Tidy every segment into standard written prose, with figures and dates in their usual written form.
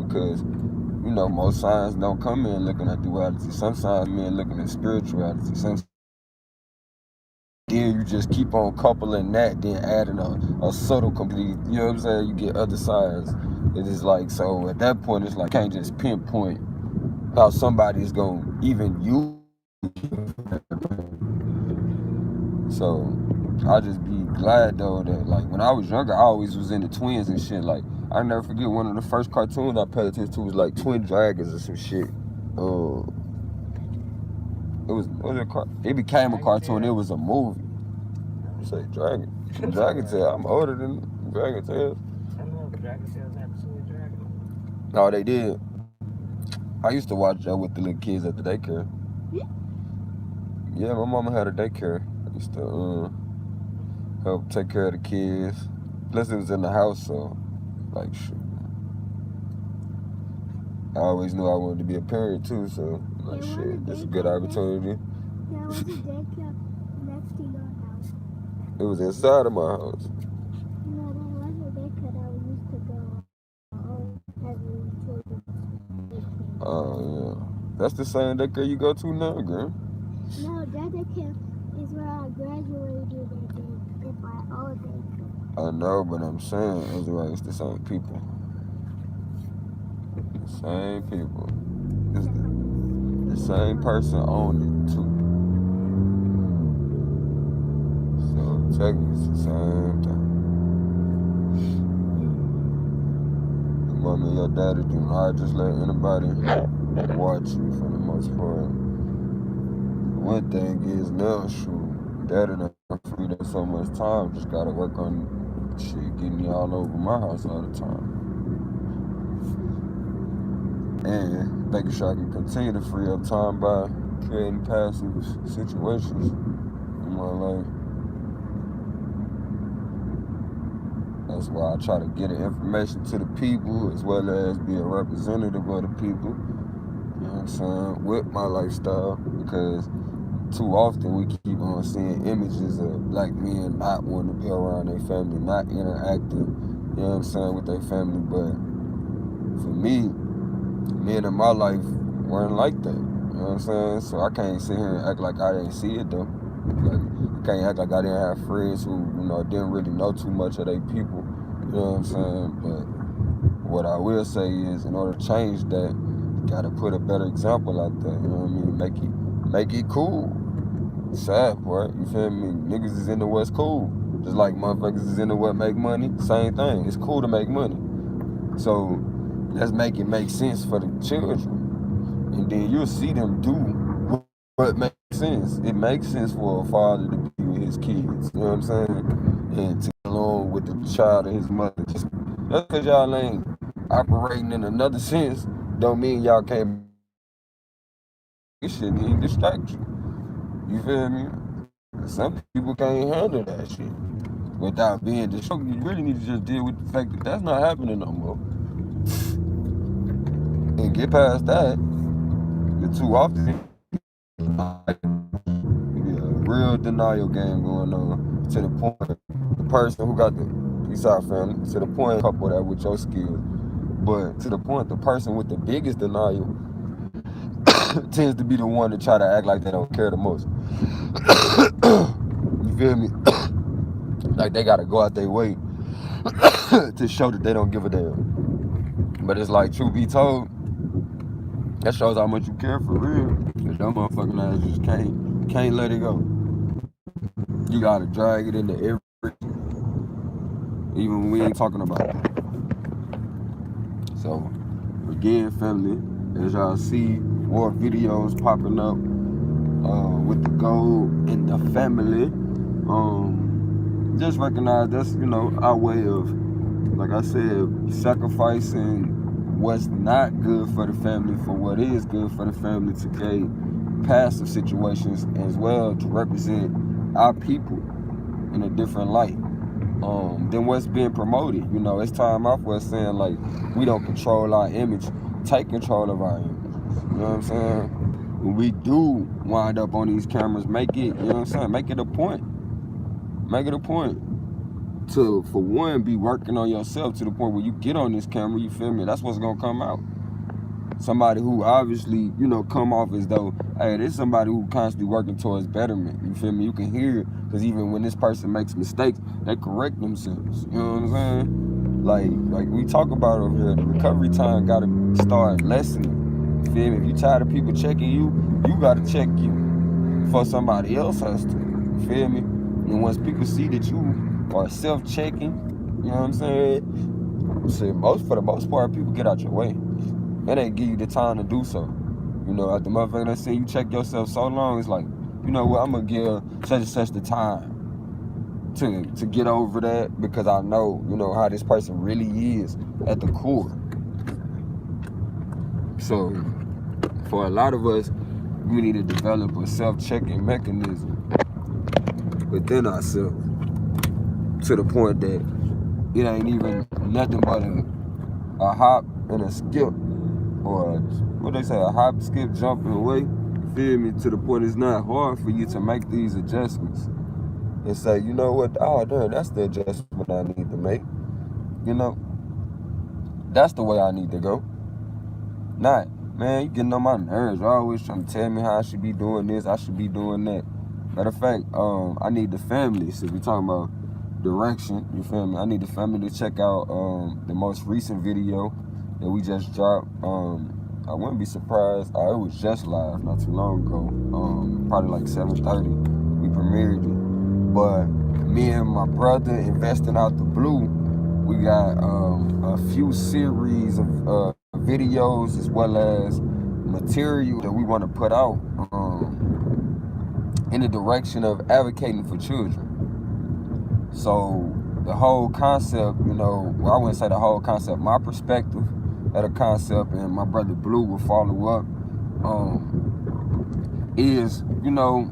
because, you know, most signs don't come in looking at duality. Some signs come in looking at spirituality. Then you just keep on coupling that, then adding a subtle complete, you know what I'm saying? You get other sides. It is like, so at that point, it's like, you can't just pinpoint how somebody's going to even use. So I just be glad though that, like, when I was younger, I always was into twins and shit. Like, I never forget one of the first cartoons I paid attention to was like Twin Dragons or some shit. It became a cartoon. It was a movie. You say Dragon? Dragon Tail. I'm older than Dragon Tail. I know, but Dragon Tail's had the Sweet Dragon. Oh, they did. I used to watch that with the little kids at the daycare. Yeah, my mama had a daycare. I used to help take care of the kids. Plus, it was in the house, so, like, shit. I always knew I wanted to be a parent, too, so, like, shit, this is a good opportunity. There was a daycare next to your house. It was inside of my house. No, there was a daycare that we used to go every children's daycare. Oh, yeah. That's the same daycare you go to now, girl? No, that daycare is where I graduated and it's my old daycare. I know, but I'm saying, anyway, it's the same people. The same people. It's the same person owned it, too. So, technically, it's the same thing. Your mom and your daddy do not just let anybody watch you for the most part. One thing is now, shoot, daddy done freed up so much time, just gotta work on shit, getting me all over my house all the time. And making sure I can continue to free up time by creating passive situations in my life. That's why I try to get the information to the people as well as be a representative of the people, you know what I'm saying, with my lifestyle, because too often we keep on seeing images of black men not wanting to be around their family, not interacting, you know what I'm saying, with their family. But for me, men in my life weren't like that, you know what I'm saying? So I can't sit here and act like I didn't see it though. Like, I can't act like I didn't have friends who, you know, didn't really know too much of their people, you know what I'm saying? But what I will say is, in order to change that, you gotta put a better example out there, you know what I mean? Make it cool. Sad part, you feel me? Niggas is into what's cool. Just like motherfuckers is into what make money, same thing. It's cool to make money. So let's make it make sense for the children. And then you'll see them do what makes sense. It makes sense for a father to be with his kids, you know what I'm saying? And to get along with the child and his mother. Just because y'all ain't operating in another sense, don't mean y'all can't. It shouldn't even distract you. You feel me? Some people can't handle that shit without being distracted. You really need to just deal with the fact that that's not happening no more. And get past that. It's too often a real denial game going on to the point the person who got the peace out family, to the point couple that with your skills, but to the point the person with the biggest denial tends to be the one to try to act like they don't care the most. You feel me? Like they gotta go out their way to show that they don't give a damn. But it's like, truth be told, that shows how much you care for real. Cause them motherfucking ass just can't let it go. You gotta drag it into everything, even when we ain't talking about that. So, again, family, as y'all see more videos popping up with the gold in the family, just recognize that's, you know, our way of, like I said, sacrificing what's not good for the family for what is good for the family to create passive situations as well to represent our people in a different light than what's being promoted. You know, it's time out for us saying, like, we don't control our image. Take control of our image. You know what I'm saying? When we do wind up on these cameras, make it, you know what I'm saying? Make it a point. Make it a point. to, for one, be working on yourself to the point where you get on this camera, you feel me? That's what's gonna come out. Somebody who obviously, you know, come off as though, hey, this is somebody who constantly working towards betterment. You feel me? You can hear it, because even when this person makes mistakes, they correct themselves. You know what I'm saying? Like we talk about over here, the recovery time gotta start lessening. You feel me? If you tired of people checking you, you gotta check you before somebody else has to. You feel me? And once people see that you are self-checking, you know what I'm saying? So for the most part, people get out your way. They ain't give you the time to do so. You know, at the motherfucker that say you check yourself so long, it's like, you know what, I'm gonna give such and such the time to get over that, because I know, you know, how this person really is at the core. So for a lot of us, we need to develop a self-checking mechanism within ourselves, to the point that it ain't even nothing but a hop and a skip, or what they say, a hop, skip, jump, and away. You feel me? To the point it's not hard for you to make these adjustments and say, you know what, oh damn, that's the adjustment I need to make. You know, that's the way I need to go. Not, man, you getting on my nerves. You're always trying to tell me how I should be doing this, I should be doing that. Matter of fact, I need the family, since we talking about direction, you feel me? I need the family to check out the most recent video that we just dropped. I wouldn't be surprised. It was just live not too long ago. Probably like 7:30. We premiered it. But me and my brother, investing out the blue, we got a few series of videos as well as material that we want to put out in the direction of advocating for children. So the whole concept, you know, well, I wouldn't say the whole concept, my perspective of the concept, and my brother Blue will follow up, is, you know,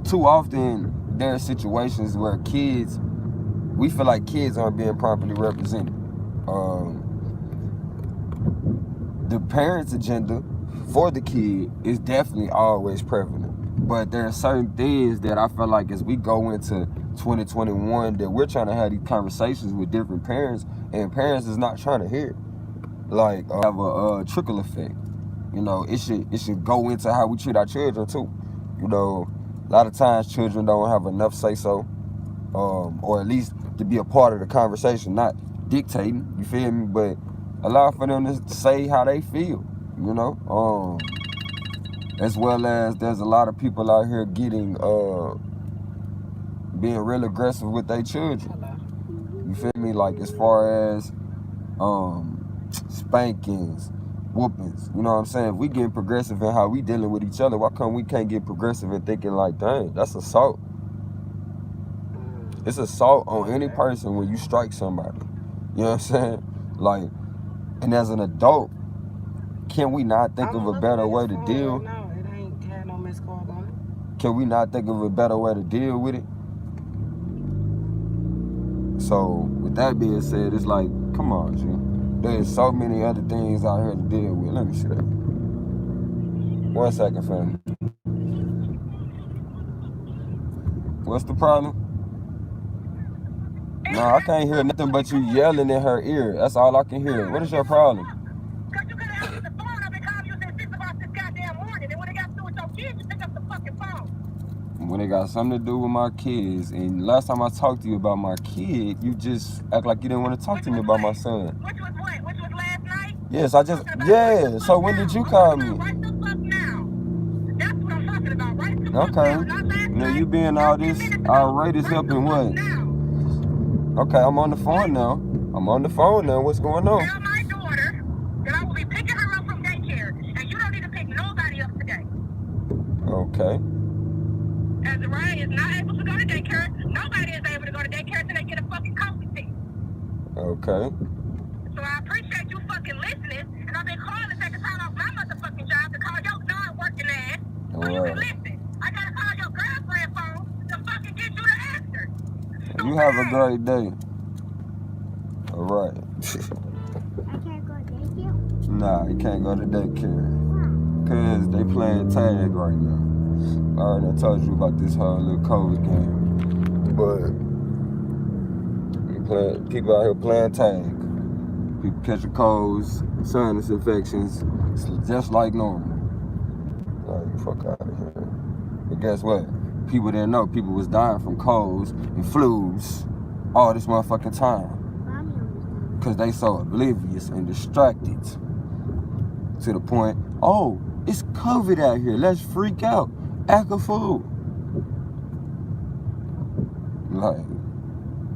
too often there are situations where kids, we feel like kids aren't being properly represented. The parent's agenda for the kid is definitely always prevalent. But there are certain things that I feel like as we go into 2021 that we're trying to have these conversations with different parents, and parents is not trying to hear it. Like, have a trickle effect. You know, it should go into how we treat our children too. You know, a lot of times children don't have enough say-so, or at least to be a part of the conversation, not dictating, you feel me? But allow for them to say how they feel, you know? As well as there's a lot of people out here getting, being real aggressive with their children. You feel me? Like, as far as spankings, whoopings, you know what I'm saying? If we getting progressive in how we dealing with each other, why come we can't get progressive in thinking like, dang, that's assault? It's assault on any person when you strike somebody. You know what I'm saying? Like, and as an adult, can we not think of a better way to deal? No, it ain't had no missed call on it. Can we not think of a better way to deal with it? So, with that being said, it's like, come on, G. There's so many other things out here to deal with. Let me see that. 1 second, family. What's the problem? No, I can't hear nothing but you yelling in her ear. That's all I can hear. What is your problem? Because you could have answered the phone. I've been calling you since 6 o'clock this goddamn morning. And when it got to do with your kids, you pick up the fucking phone. When it got something to do with my kids, and last time I talked to you about my kid, you just act like you didn't want to talk to me about my son. Which was what? Which was last night? Yes, yeah, so when did you call me? Right the fuck now. That's what I'm talking about, right the fuck Okay. now. Not last Now night. you being all this irate is helping what? Now. Okay, I'm on the phone now. What's going on? Tell my daughter that I will be picking her up from daycare, and you don't need to pick nobody up today. Okay. As Ryan is not able to go to daycare, nobody is able to go to daycare until they get a fucking COVID test. Okay. So I appreciate you fucking listening, and I've been calling to take the time off my motherfucking job to call your non-working ass. So you can listen. I gotta call your girlfriend phone to fucking get you the answer. You have a great day. All right. I can't go daycare. Nah, you can't go to daycare. Cause they playing tag right now. I already told you about this whole little COVID game. But people out here playing tag. People catching colds, sinus infections, it's just like normal. Like, fuck out of here. But guess what? People didn't know people was dying from colds and flus all this motherfucking time. Because they so oblivious and distracted to the point, oh, it's COVID out here. Let's freak out. Act a fool. Like,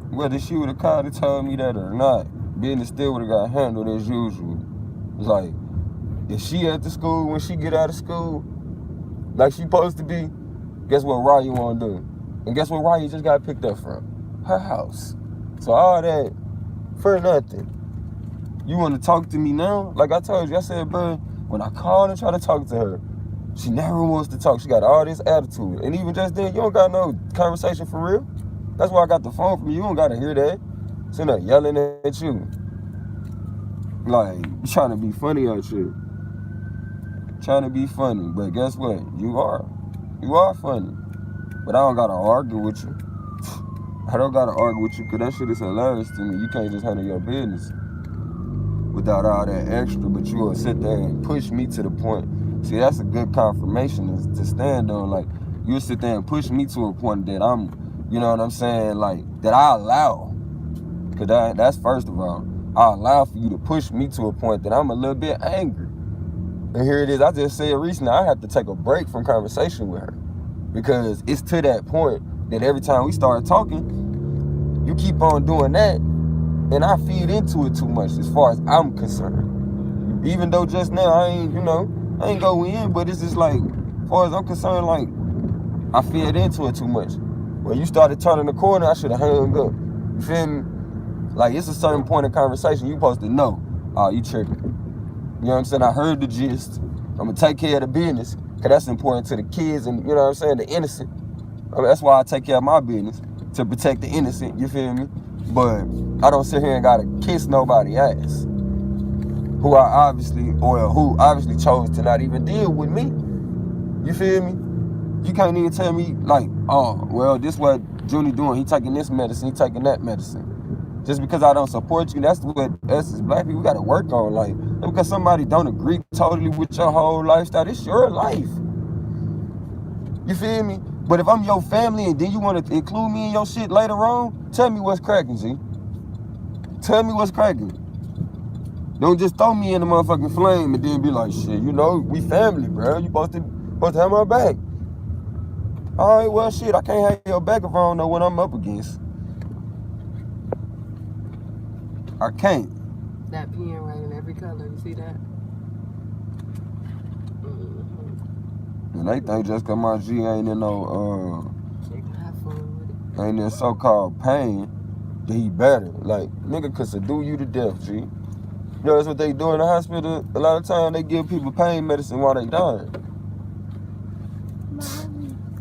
whether she would have called and told me that or not, business still would have got handled as usual. Like, if she at the school when she get out of school, like she supposed to be, guess what Raya want to do? And guess what Raya just got picked up from? Her house. So all that for nothing. You want to talk to me now? Like I told you, I said, bro, when I called and try to talk to her, she never wants to talk. She got all this attitude. And even just then, you don't got no conversation for real. That's why I got the phone from you. You don't got to hear that. Sitting there yelling at you. Like, you trying to be funny out here. Trying to be funny. But guess what? You are. You are funny. But I don't got to argue with you. I don't got to argue with you because that shit is hilarious to me. You can't just handle your business without all that extra, but you will sit there and push me to the point. See, that's a good confirmation to stand on. Like, you'll sit there and push me to a point that I'm, you know what I'm saying, like, that I allow. Because that's first of all, I allow for you to push me to a point that I'm a little bit angry. And here it is, I just said recently, I have to take a break from conversation with her. Because it's to that point that every time we start talking, you keep on doing that, and I feed into it too much as far as I'm concerned. Even though just now I ain't go in, but it's just like, as far as I'm concerned, like, I feed into it too much. When you started turning the corner, I should have hung up. You feel me? Like, it's a certain point of conversation you supposed to know, oh, you tripping. You know what I'm saying? I heard the gist. I'm going to take care of the business, because that's important to the kids and, you know what I'm saying, the innocent. I mean, that's why I take care of my business, to protect the innocent, you feel me? But I don't sit here and gotta kiss nobody's ass who obviously chose to not even deal with me. You feel me? You can't even tell me like, oh, well, this what Junie doing. He taking this medicine, he taking that medicine. Just because I don't support you, that's what us as black people gotta work on. Like, because somebody don't agree totally with your whole lifestyle, it's your life. You feel me? But if I'm your family and then you want to include me in your shit later on, tell me what's cracking, G. Tell me what's cracking. Don't just throw me in the motherfucking flame and then be like, shit, you know, we family, bro. You supposed to have my back. All right, well, shit, I can't have your back if I don't know what I'm up against. I can't. That pen right in every color, you see that? And they think just cause my G ain't in no Have fun with it. ain't in so-called pain, that he better. Like, nigga could subdue you to death, G. You know, that's what they do in the hospital. A lot of times they give people pain medicine while they dying.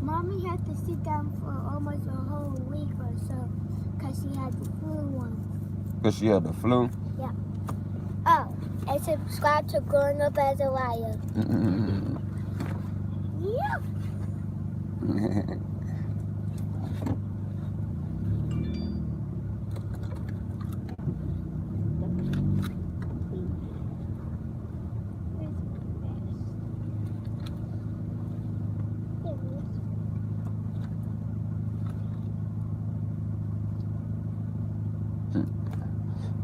Mommy had to sit down for almost a whole week or so because she had the flu once. Because she had the flu? Yeah. Oh, and subscribe to Growing Up as a Liar. Yeah.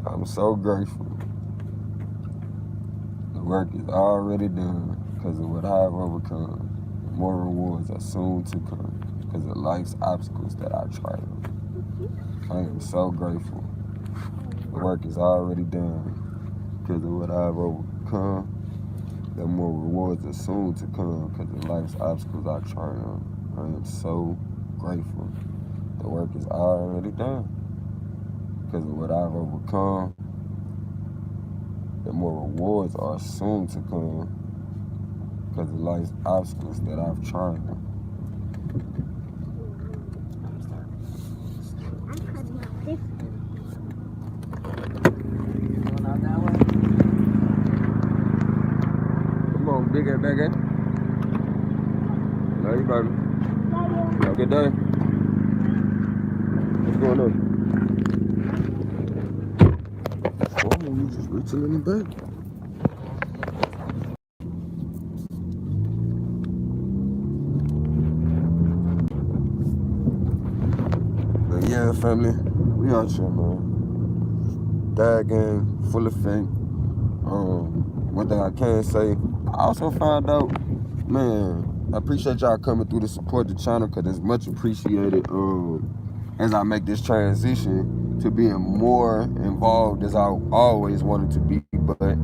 I'm so grateful. The work is already done because of what I've overcome. More rewards are soon to come because of life's obstacles that I triumph. I am so grateful. The work is already done because of what I've overcome. The more rewards are soon to come because of life's obstacles I triumph. I am so grateful. The work is already done because of what I've overcome. The more rewards are soon to come because of life's obstacles that I've triumphed. I'm cutting out this. Going out that way? Come on, big head, back in. Love you, baby. Have a good day. What's going on? We just reaching in the back. But yeah, family, we out here, man. Dad gang, full effect. One thing I can say, I also found out, man, I appreciate y'all coming through to support the channel because it's much appreciated. As I make this transition to being more involved as I always wanted to be, but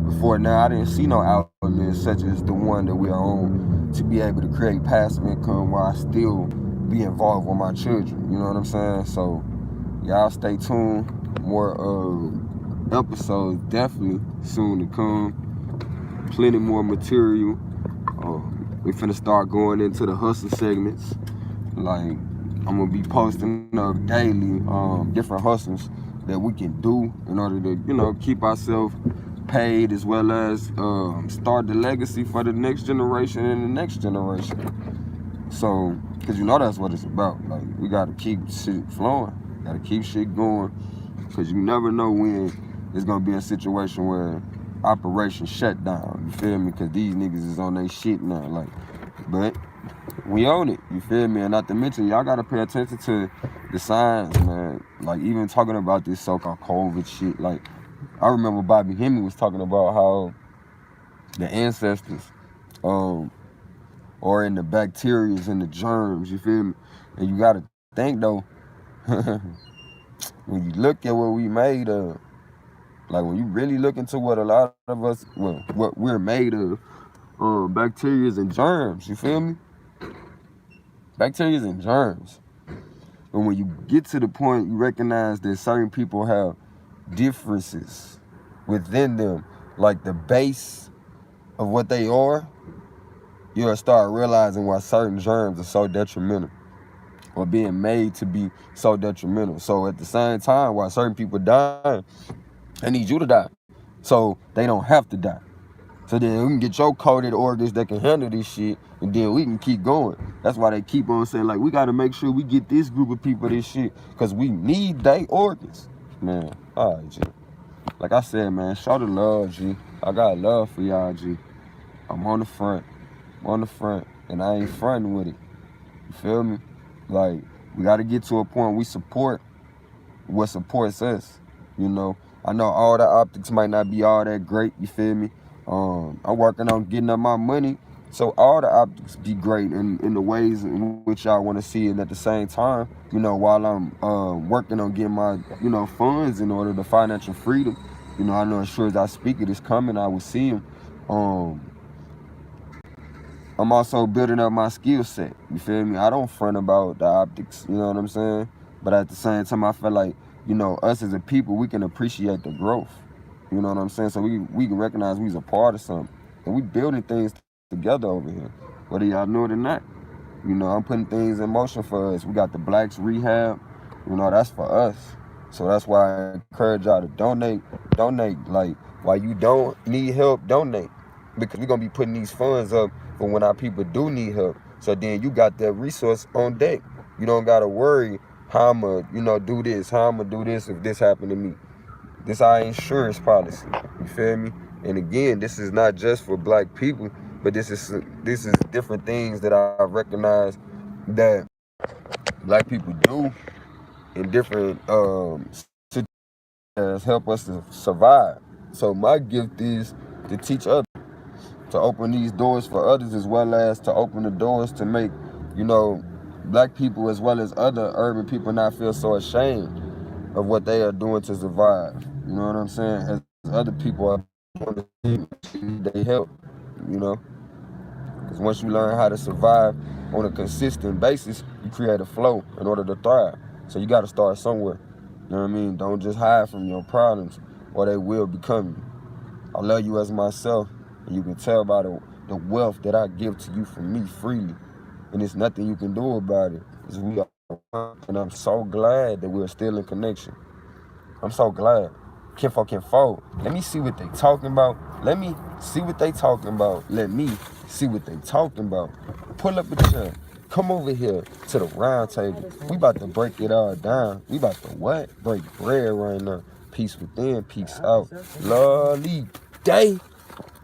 before now I didn't see no outlets such as the one that we are on to be able to create passive income while I still be involved with my children. You know what I'm saying? So y'all stay tuned. More episodes definitely soon to come. Plenty more material. We finna start going into the hustle segments. Like, I'm gonna be posting up daily different hustles that we can do in order to, you know, keep ourselves paid, as well as start the legacy for the next generation and the next generation. So, because you know that's what it's about. Like, we gotta keep shit flowing, gotta keep shit going, because you never know when there's gonna be a situation where operation shut down. You feel me? Because these niggas is on their shit now. Like, but we own it, you feel me? And not to mention, y'all gotta pay attention to the signs, man. Like, even talking about this so-called COVID shit, like, I remember Bobby Hemingway was talking about how the ancestors are in the bacteria and the germs, you feel me? And you gotta think, though, when you look at what we made of, like, when you really look into what a lot of us, well, what we're made of, bacteria and germs, you feel me? Bacteria and germs. And when you get to the point, you recognize that certain people have differences within them, like the base of what they are, you'll start realizing why certain germs are so detrimental or being made to be so detrimental. So at the same time, while certain people die, they need you to die so they don't have to die. So then we can get your coded organs that can handle this shit, and then we can keep going. That's why they keep on saying, like, we got to make sure we get this group of people this shit, because we need their organs. Man, all right, G. Like I said, man, show the love, G. I got love for y'all, G. I'm on the front. I'm on the front, and I ain't fronting with it. You feel me? Like, we got to get to a point we support what supports us, you know? I know all the optics might not be all that great, you feel me? I'm working on getting up my money so all the optics be great in the ways in which y'all want to see it. And at the same time, you know, while I'm working on getting my, you know, funds in order to financial freedom, you know, I know as sure as I speak it is coming, I will see them. I'm also building up my skill set, you feel me? I don't front about the optics, you know what I'm saying? But at the same time, I feel like, you know, us as a people, we can appreciate the growth. You know what I'm saying? So we can recognize we's a part of something. And we building things together over here, whether y'all know it or not. You know, I'm putting things in motion for us. We got the Blacks Rehab. You know, that's for us. So that's why I encourage y'all to donate. Like, while you don't need help, donate. Because we're going to be putting these funds up for when our people do need help. So then you got that resource on deck. You don't got to worry how I'm going to, you know, do this, how I'm going to do this if this happened to me. This our insurance policy, you feel me? And again, this is not just for Black people, but this is different things that I recognize that Black people do in different situations help us to survive. So my gift is to teach others, to open these doors for others, as well as to open the doors to make, you know, Black people as well as other urban people not feel so ashamed of what they are doing to survive. You know what I'm saying? As other people are doing, they help, you know? Because once you learn how to survive on a consistent basis, you create a flow in order to thrive. So you got to start somewhere. You know what I mean? Don't just hide from your problems, or they will become you. I love you as myself, and you can tell by the wealth that I give to you from me freely. And there's nothing you can do about it. Because we are. And I'm so glad that we're still in connection. I'm so glad. Kinfolk. Let me see what they talking about. Let me see what they talking about. Let me see what they talking about. Pull up a chair. Come over here to the round table. We about to break it all down. We about to what? Break bread right now. Peace within, peace out. Lolly day.